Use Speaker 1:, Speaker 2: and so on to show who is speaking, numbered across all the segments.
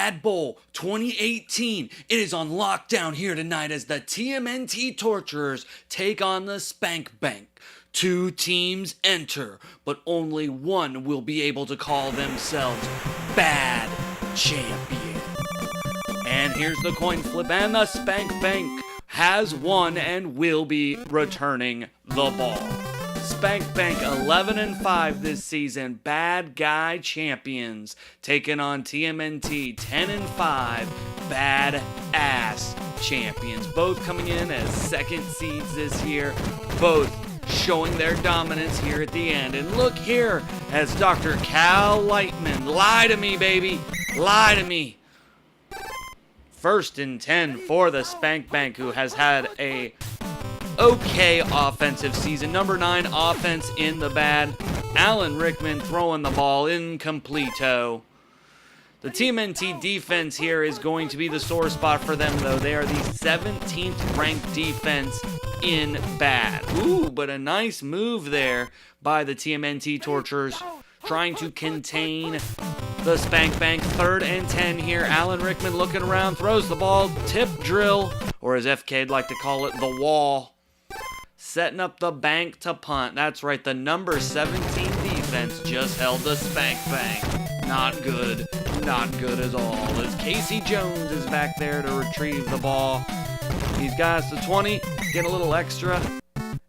Speaker 1: Bad Bowl 2018. It is on lockdown here tonight as the TMNT Torturers take on the Spank Bank. 2 teams enter, but only one will be able to call themselves Bad Champion. And here's the coin flip, and the Spank Bank has won and will be returning the ball. Spank Bank 11-5 this season, bad guy champions, taking on TMNT 10-5, bad ass champions. Both coming in as second seeds this year, both showing their dominance here at the end. And look here as Dr. Cal Lightman, lie to me, baby, lie to me. 1st and 10 for the Spank Bank, who has had a okay offensive season. Number 9 offense in the bad. Alan Rickman throwing the ball incompleto. The TMNT defense here is going to be the sore spot for them, though. They are the 17th ranked defense in bad. Ooh, but a nice move there by the TMNT Torturers, trying to contain the Spank Bank. 3rd and 10 here. Alan Rickman looking around, throws the ball, tip drill, or as FK'd like to call it, the wall. Setting up the bank to punt. That's right, the number 17 defense just held the Spank Bank. Not good. Not good at all. As Casey Jones is back there to retrieve the ball. He's got us to 20. Get a little extra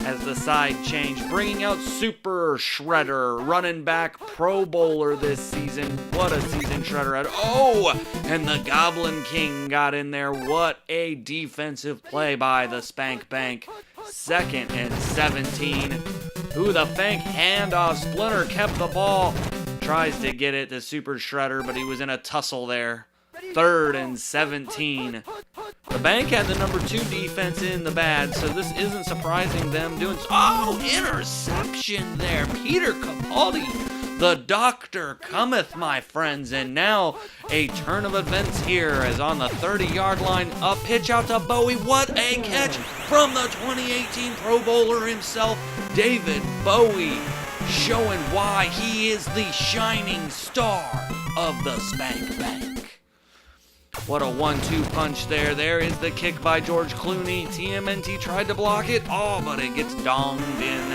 Speaker 1: as the side change. Bringing out Super Shredder. Running back Pro Bowler this season. What a season Shredder had. Oh! And the Goblin King got in there. What a defensive play by the Spank Bank. 2nd and 17. Ooh, the fake handoff. Splinter kept the ball. Tries to get it to Super Shredder, but he was in a tussle there. 3rd and 17. The Bank had the number 2 defense in the bad, so this isn't surprising them doing... Oh, interception there. Peter Capaldi. The doctor cometh, my friends, and now a turn of events here as on the 30-yard line, a pitch out to Bowie. What a catch from the 2018 Pro Bowler himself, David Bowie, showing why he is the shining star of the Spank Bank. What a 1-2 punch there. There is the kick by George Clooney. TMNT tried to block it. Oh, but it gets donged in.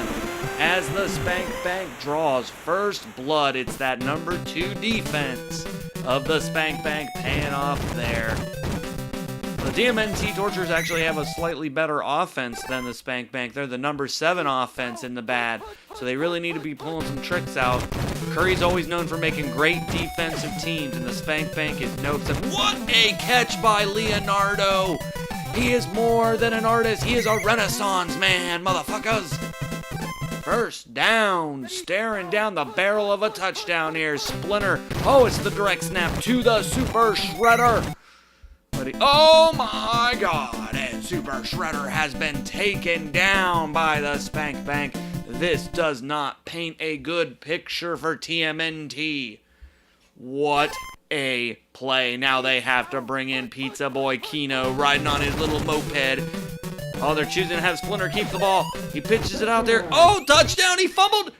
Speaker 1: As the Spank Bank draws first blood, it's that number 2 defense of the Spank Bank paying off there. The TMNT Torturers actually have a slightly better offense than the Spank Bank. They're the number 7 offense in the bad, so they really need to be pulling some tricks out. Curry's always known for making great defensive teams, and the Spank Bank is no exception. What a catch by Leonardo! He is more than an artist. He is a Renaissance man, motherfuckers. 1st down, staring down the barrel of a touchdown here. Splinter. Oh, it's the direct snap to the Super Shredder. Oh my God, and Super Shredder has been taken down by the Spank Bank. This does not paint a good picture for TMNT. What a play. Now they have to bring in Pizza Boy Kino riding on his little moped. Oh, they're choosing to have Splinter keep the ball. He pitches it out there. Oh, touchdown, he fumbled.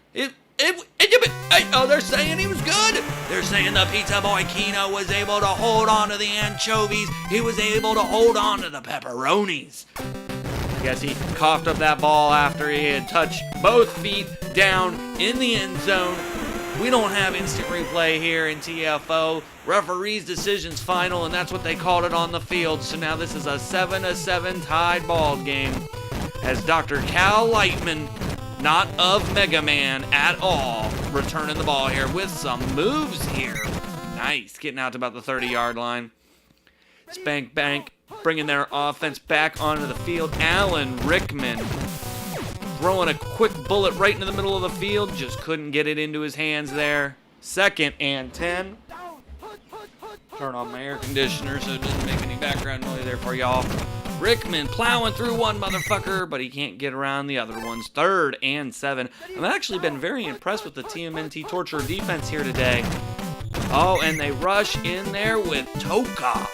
Speaker 1: Oh, they're saying he was good. They're saying the Pizza Boy Kino was able to hold on to the anchovies. He was able to hold on to the pepperonis. I guess he coughed up that ball after he had touched both feet down in the end zone. We don't have instant replay here in TFO. Referee's decision's final, and that's what they called it on the field. So now this is a 7-7 tied ball game as Dr. Cal Lightman, not of Mega Man at all, returning the ball here with some moves here. Nice, getting out to about the 30-yard line. Spank Bank bringing their offense back onto the field. Alan Rickman throwing a quick bullet right into the middle of the field. Just couldn't get it into his hands there. 2nd and 10. Turn on my air conditioner so it doesn't make any background noise there for y'all. Rickman plowing through one motherfucker, but he can't get around the other ones. 3rd and 7. I've actually been very impressed with the TMNT Torture defense here today. Oh, and they rush in there with Toka.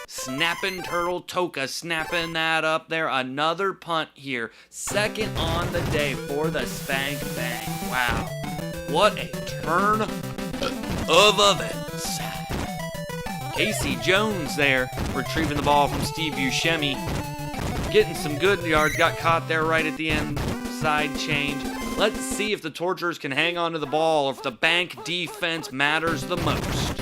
Speaker 1: Snapping Turtle Toka, snapping that up there. Another punt here. 2nd on the day for the Spank Bank. Wow. What a turn of events. Casey Jones there, retrieving the ball from Steve Buscemi. Getting some good yards, got caught there right at the end, side change. Let's see if the Torturers can hang on to the ball or if the Bank defense matters the most.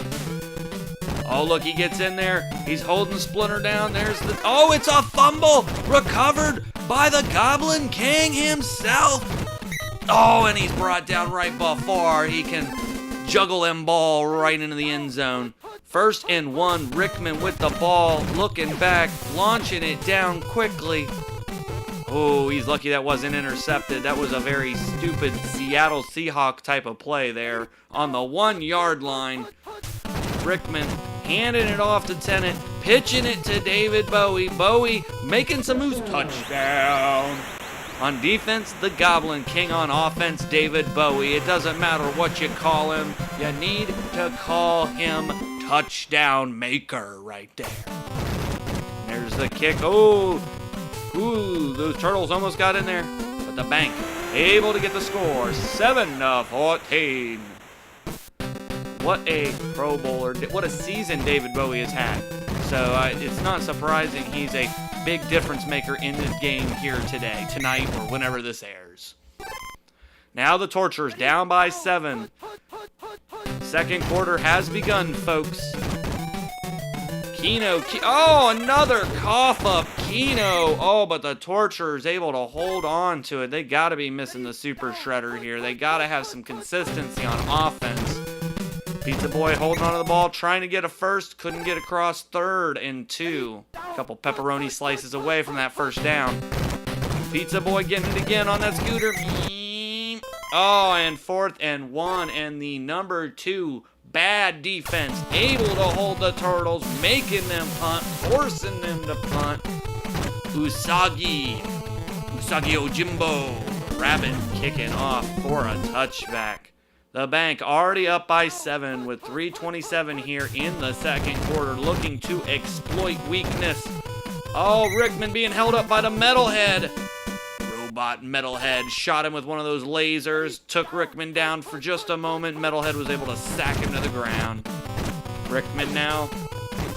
Speaker 1: Oh, look, he gets in there. He's holding Splinter down. There's the... Oh, it's a fumble! Recovered by the Goblin King himself. Oh, and he's brought down right before he can juggle them ball right into the end zone. 1st and 1, Rickman with the ball, looking back, launching it down quickly. Oh, he's lucky that wasn't intercepted. That was a very stupid Seattle Seahawk type of play there on the 1-yard line. Rickman handing it off to Tennant, pitching it to David Bowie. Bowie making some moves. Touchdown. On defense, the Goblin King. On offense, David Bowie. It doesn't matter what you call him. You need to call him touchdown maker right there. There's the kick. Oh, ooh, those Turtles almost got in there. But the Bank able to get the score. 7-14. What a Pro Bowler. What a season David Bowie has had. So it's not surprising he's a big difference maker in this game here today, tonight, or whenever this airs. Now the Torturers down by 7. Second quarter has begun, folks. Keno. Oh, another cough up. Keno. Oh, but the Torturers able to hold on to it. They got to be missing the Super Shredder here. They got to have some consistency on offense. Pizza Boy holding onto the ball, trying to get a first. Couldn't get across. 3rd and 2. A couple pepperoni slices away from that first down. Pizza Boy getting it again on that scooter. Oh, and 4th and 1. And the number 2 bad defense able to hold the Turtles, making them punt, forcing them to punt. Usagi Ojimbo, Rabbit kicking off for a touchback. The Bank already up by 7 with 3:27 here in the second quarter, looking to exploit weakness. Oh, Rickman being held up by the Metalhead. Robot Metalhead shot him with one of those lasers, took Rickman down for just a moment. Metalhead was able to sack him to the ground. Rickman now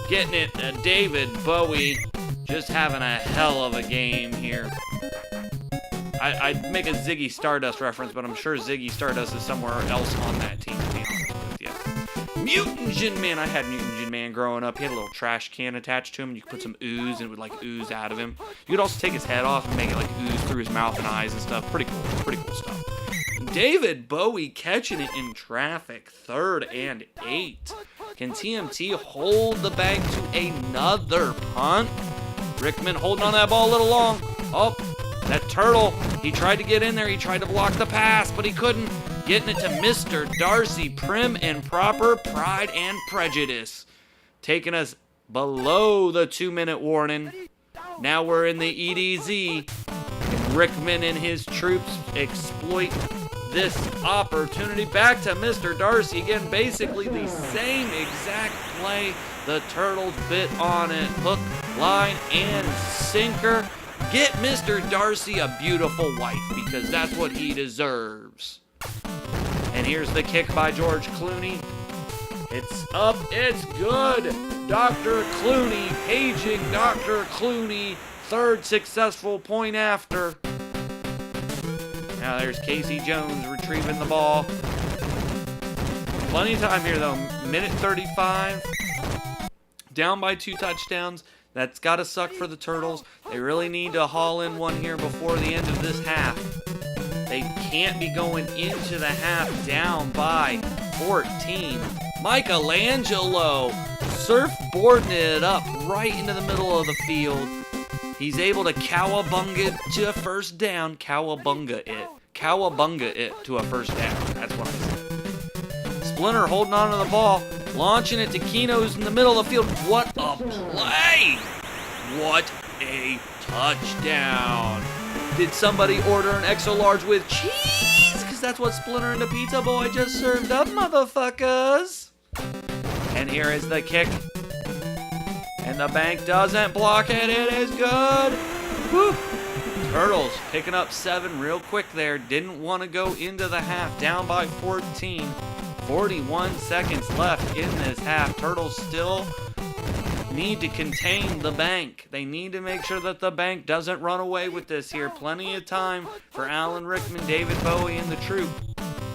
Speaker 1: getting it to David Bowie, just having a hell of a game here. I'd make a Ziggy Stardust reference, but I'm sure Ziggy Stardust is somewhere else on that team, to be honest with you. Mutant Gin Man. I had Mutant Gin Man growing up. He had a little trash can attached to him, and you could put some ooze, and it would, like, ooze out of him. You could also take his head off and make it, like, ooze through his mouth and eyes and stuff. Pretty cool stuff. David Bowie catching it in traffic. 3rd and 8. Can TMT hold the Bank to another punt? Rickman holding on that ball a little long. Oh, that Turtle, he tried to get in there. He tried to block the pass, but he couldn't. Getting it to Mr. Darcy, prim and proper, Pride and Prejudice. Taking us below the 2-minute warning. Now we're in the EDZ. And Rickman and his troops exploit this opportunity. Back to Mr. Darcy again. Basically the same exact play. The Turtles bit on it. Hook, line, and sinker. Get Mr. Darcy a beautiful wife, because that's what he deserves. And here's the kick by George Clooney. It's up, it's good. Dr. Clooney, paging Dr. Clooney. 3rd successful point after. Now there's Casey Jones retrieving the ball. Plenty of time here though, minute 35. Down by 2 touchdowns. That's got to suck for the Turtles. They really need to haul in one here before the end of this half. They can't be going into the half down by 14. Michelangelo surfboarding it up right into the middle of the field. He's able to cowabunga it to a first down. Cowabunga it to a first down. That's what I said. Splinter holding on to the ball. Launching it to Keno's in the middle of the field. What a play! What a touchdown. Did somebody order an extra large with cheese? Because that's what Splinter and the Pizza Boy just served up, motherfuckers. And here is the kick. And the Bank doesn't block it. It is good. Woo. Turtles picking up 7 real quick there. Didn't want to go into the half. Down by 14. 41 seconds left in this half. Turtles still need to contain the bank. They need to make sure that the bank doesn't run away with this here. Plenty of time for Alan Rickman, David Bowie, and the troop.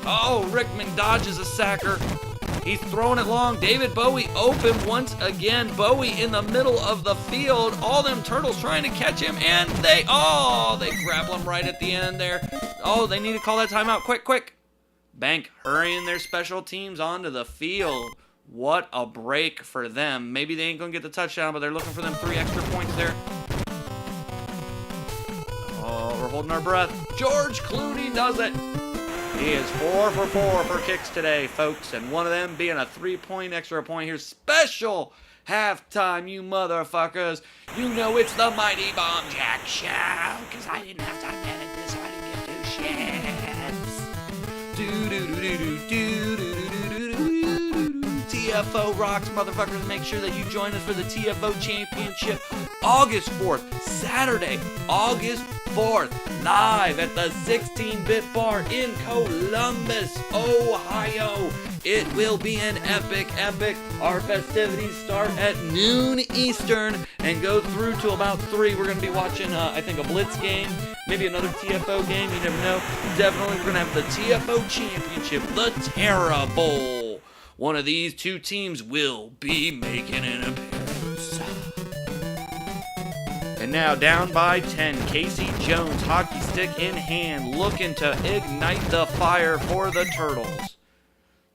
Speaker 1: Oh, Rickman dodges a sacker. He's throwing it long. David Bowie open once again. Bowie in the middle of the field. All them turtles trying to catch him, and they grapple him right at the end there. Oh, they need to call that timeout. Quick, quick. Bank hurrying their special teams onto the field. What a break for them. Maybe they ain't going to get the touchdown, but they're looking for them 3 extra points there. Oh, we're holding our breath. George Clooney does it. He is 4 for 4 for kicks today, folks, and one of them being a 3-point extra point here. Special halftime, you motherfuckers. You know it's the Mighty Bomb Jack Show, because I didn't have time to edit this, so I didn't get 2 shits. Do-do-do-do-do-do-do-do-do-do-do. TFO rocks, motherfuckers. Make sure that you join us for the TFO Championship August 4th, Saturday, August 4th, live at the 16-Bit Bar in Columbus, Ohio. It will be an epic. Our festivities start at noon Eastern and go through to about 3. We're going to be watching, I think, a Blitz game, maybe another TFO game. You never know. Definitely, we're going to have the TFO Championship, the Terra Bowl. One of these 2 teams will be making an appearance. And now down by 10, Casey Jones, hockey stick in hand, looking to ignite the fire for the Turtles.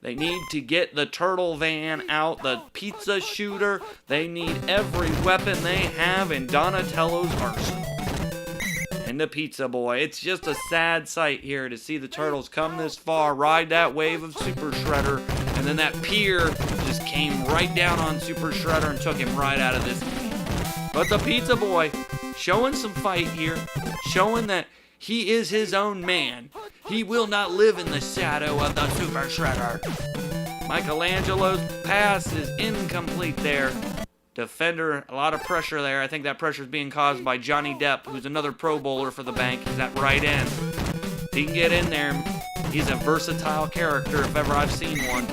Speaker 1: They need to get the turtle van out, the pizza shooter. They need every weapon they have in Donatello's arsenal. And the pizza boy. It's just a sad sight here to see the Turtles come this far, ride that wave of Super Shredder, and then that pier just came right down on Super Shredder and took him right out of this game. But the pizza boy showing some fight here, showing that he is his own man. He will not live in the shadow of the Super Shredder. Michelangelo's pass is incomplete there. Defender, a lot of pressure there. I think that pressure is being caused by Johnny Depp, who's another Pro Bowler for the bank. He's at right end. He can get in there. He's a versatile character if ever I've seen one.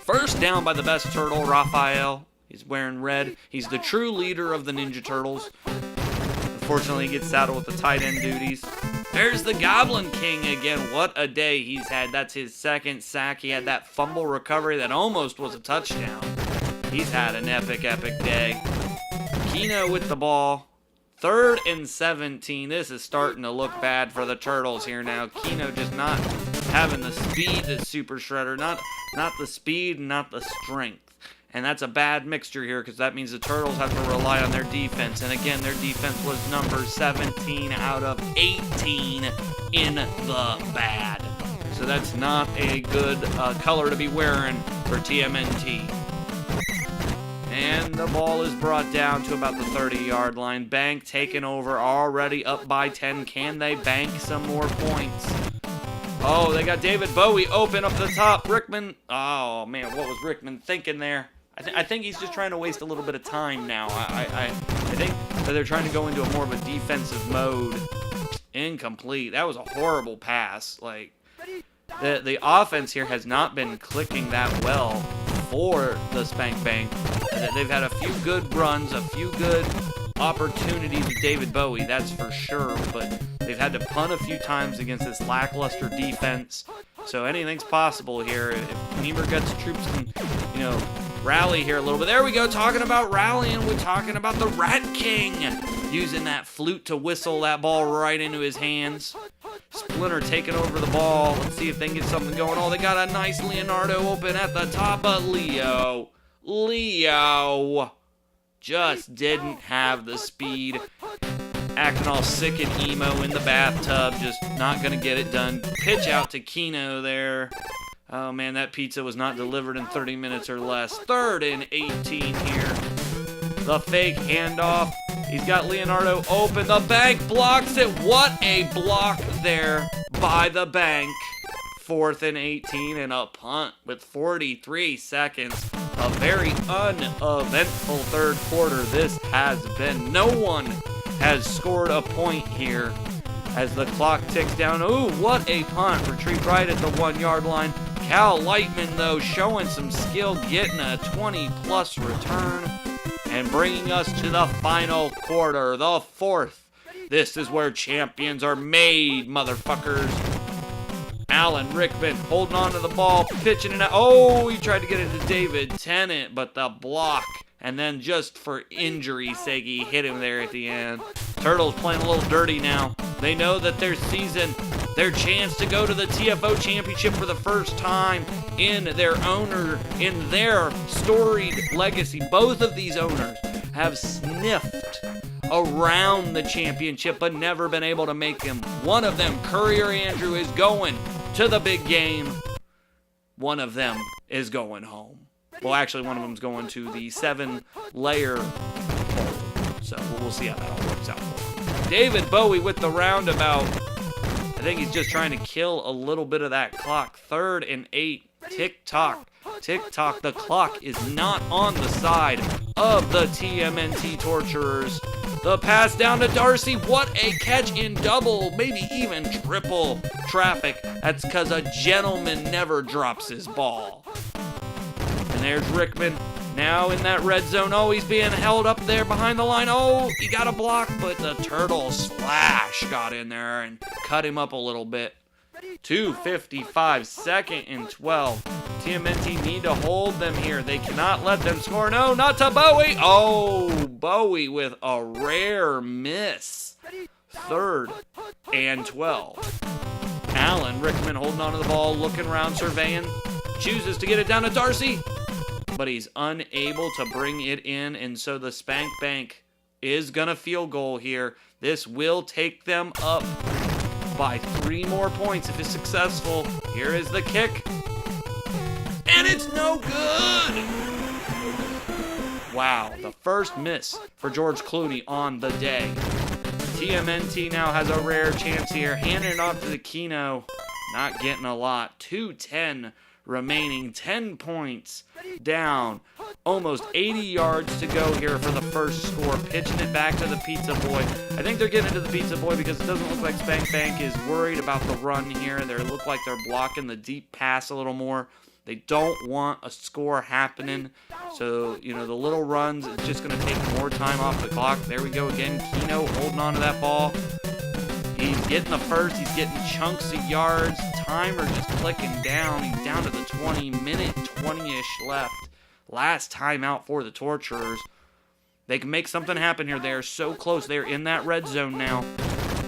Speaker 1: First down by the best turtle, Raphael. He's wearing red. He's the true leader of the Ninja Turtles. Unfortunately, he gets saddled with the tight end duties. There's the Goblin King again. What a day he's had. That's his 2nd sack. He had that fumble recovery that almost was a touchdown. He's had an epic day. Keno with the ball. 3rd and 17. This is starting to look bad for the Turtles here now. Keno just not having the speed that Super Shredder. Not the speed, not the strength. And that's a bad mixture here because that means the Turtles have to rely on their defense. And again, their defense was number 17 out of 18 in the bad. So that's not a good color to be wearing for TMNT. And the ball is brought down to about the 30-yard line. Bank taking over, already up by 10. Can they bank some more points? Oh, they got David Bowie open up the top. Rickman, oh man, what was Rickman thinking there? I think he's just trying to waste a little bit of time now. I think that they're trying to go into a more of a defensive mode. Incomplete. That was a horrible pass. Like, the offense here has not been clicking that well for the Spank Bank. They've had a few good runs, a few good opportunities with David Bowie, that's for sure, but they've had to punt a few times against this lackluster defense. So anything's possible here. If Niemer Guts troops can, rally here a little bit. There we go, talking about rallying. We're talking about the Rat King using that flute to whistle that ball right into his hands. Splinter taking over the ball. Let's see if they can get something going. Oh, they got a nice Leonardo open at the top, but Leo just didn't have the speed. Acting all sick and emo in the bathtub, just not going to get it done. Pitch out to Keno there. Oh man, that pizza was not delivered in 30 minutes or less. 3rd and 18 here. The fake handoff. He's got Leonardo open. The bank blocks it. What a block there by the bank. 4th and 18 and a punt with 43 seconds. A very uneventful 3rd quarter this has been. No one has scored a point here as the clock ticks down. Ooh, what a punt. Retrieved right at the 1-yard line. Cal Lightman, though, showing some skill, getting a 20-plus return, and bringing us to the final quarter, the fourth. This is where champions are made, motherfuckers. Alan Rickman holding on to the ball, pitching it out. Oh, he tried to get it to David Tennant, but the block. And then just for injury's sake, he hit him there at the end. Turtles playing a little dirty now. They know that their season, their chance to go to the TFO championship for the first time in their storied legacy. Both of these owners have sniffed around the championship but never been able to make him. One of them, Courier Andrew, is going to the big game. One of them is going home. Well, actually, one of them's going to the 7-layer bowl. So we'll see how that all works out for him. David Bowie with the roundabout. I think he's just trying to kill a little bit of that clock. 3rd and 8. Tick-tock. Tick-tock. The clock is not on the side of the TMNT Torturers. The pass down to Darcy. What a catch in double, maybe even triple traffic. That's because a gentleman never drops his ball. And there's Rickman, now in that red zone. Oh, he's being held up there behind the line. Oh, he got a block, but the Turtle Splash got in there and cut him up a little bit. 2:55, 2nd and 12. TMNT need to hold them here. They cannot let them score. No, not to Bowie. Oh, Bowie with a rare miss. 3rd and 12. Alan Rickman holding onto the ball, looking around, surveying. Chooses to get it down to Darcy, but he's unable to bring it in, and so the Spank Bank is going to field goal here. This will take them up by 3 more points if it's successful. Here is the kick, and it's no good! Wow, the first miss for George Clooney on the day. TMNT now has a rare chance here, handing it off to the Keno. Not getting a lot. 2:10 remaining, 10 points down, almost 80 yards to go here for the first score. Pitching it back to the Pizza Boy. I think they're getting into the Pizza Boy because it doesn't look like Spank Bank is worried about the run here. They look like they're blocking the deep pass a little more. They don't want a score happening. So, the little runs, it's just going to take more time off the clock. There we go again. Keno holding on to that ball. He's getting the first. He's getting chunks of yards. Timer just clicking down. He's down to the 20-minute, 20-ish left. Last time out for the Torturers. They can make something happen here. They are so close. They're in that red zone now.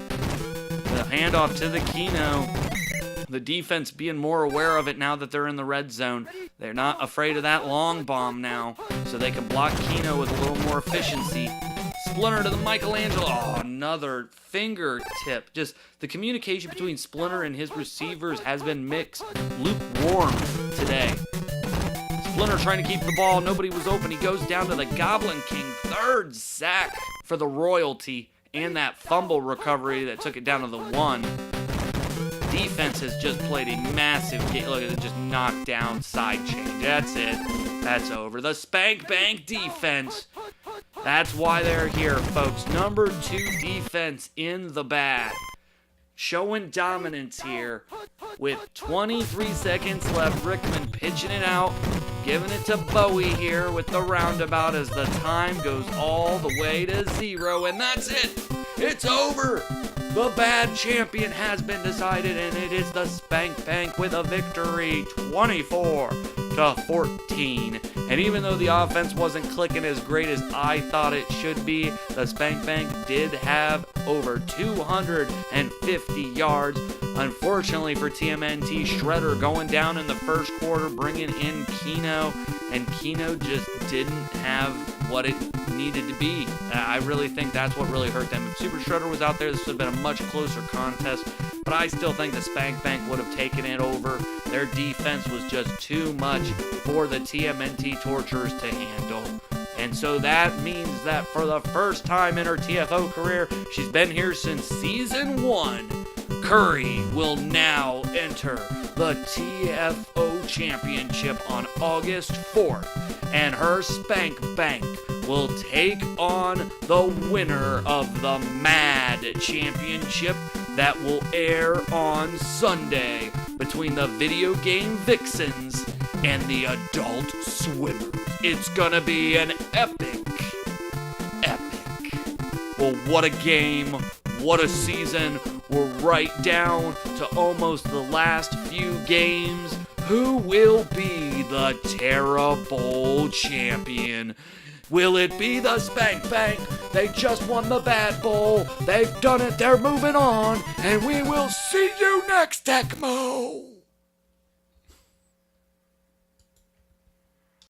Speaker 1: The handoff to the Keno. The defense being more aware of it now that they're in the red zone. They're not afraid of that long bomb now. So they can block Keno with a little more efficiency. Splinter to the Michelangelo. Oh, another fingertip. Just the communication between Splinter and his receivers has been mixed. Lukewarm today. Splinter trying to keep the ball. Nobody was open. He goes down to the Goblin King. 3rd sack for the royalty. And that fumble recovery that took it down to the 1. Defense has just played a massive game. Look at it, just knocked down, side change. That's it. That's over. The Spank Bank defense. That's why they're here, folks. Number 2 defense in the bag. Showing dominance here. With 23 seconds left, Rickman pitching it out. Giving it to Bowie here with the roundabout as the time goes all the way to 0. And that's it. It's over. The bad champion has been decided, and it is the Spank Bank with a victory, 24-14. And even though the offense wasn't clicking as great as I thought it should be, the Spank Bank did have over 250 yards. Unfortunately for TMNT, Shredder going down in the first quarter, bringing in Keno, and Keno just didn't have what it needed to be. I really think that's what really hurt them. If Super Shredder was out there, this would have been a much closer contest, but I still think the Spank Bank would have taken it over. Their defense was just too much for the TMNT Torturers to handle. And so that means that for the first time in her TFO career, she's been here since Season 1, Curry will now enter the TFO Championship on August 4th, and her Spank Bank will take on the winner of the Mad Championship that will air on Sunday, between the video game vixens and the adult swimmers. It's gonna be an epic. Well, what a game, what a season. We're right down to almost the last few games. Who will be the Terra Bowl champion? Will it be the Spank Bank? They just won the Bad Bowl. They've done it, they're moving on, and we will see you next Tecmo.